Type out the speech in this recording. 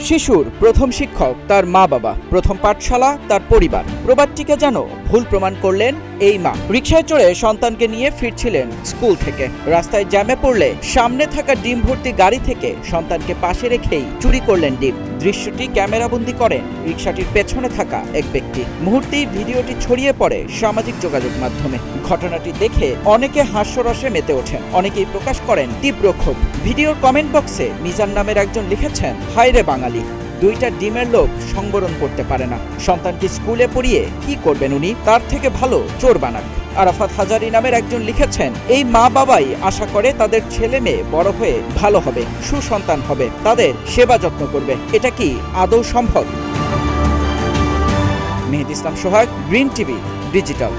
শিশুর প্রথম শিক্ষক তার মা বাবা, প্রথম পাঠশালা তার পরিবার। প্রবাদটিকে যেন ভুল প্রমাণ করলেন এই মা। রিকশায় চড়ে সন্তানকে নিয়ে ফিরছিলেন স্কুল থেকে। রাস্তায় জ্যামে পড়লে সামনে থাকা ডিম ভর্তি গাড়ি থেকে সন্তানকে পাশে রেখেই চুরি করলেন ডিম। দৃশ্যটি ক্যামেরাবন্দি করেন রিকশাটির পেছনে থাকা এক ব্যক্তি। মুহূর্তেই ভিডিওটি ছড়িয়ে পড়ে সামাজিক যোগাযোগ মাধ্যমে। ঘটনাটি দেখে অনেকে হাস্যরসে মেতে ওঠেন, অনেকেই প্রকাশ করেন তীব্র ক্ষোভ। ভিডিওর কমেন্ট বক্সে মিজান নামের একজন লিখেছেন, হায় রে বাঙালি, দুইটা ডিমের লোভ সংবরণ করতে পারে না। সন্তানকে স্কুলে পড়িয়ে কি করবেন উনি? তার থেকে ভালো চোর বানাক। আরাফাত হাজারি নামের একজন লিখেছেন, এই মা বাবাই আশা করে তাদের ছেলে মেয়ে বড় হয়ে ভালো হবে, সুসন্তান হবে, তাদের সেবা যত্ন করবে। এটা কি আদৌ সম্ভব? মেহেদী ইসলাম সোহাগ, গ্রিন টিভি ডিজিটাল।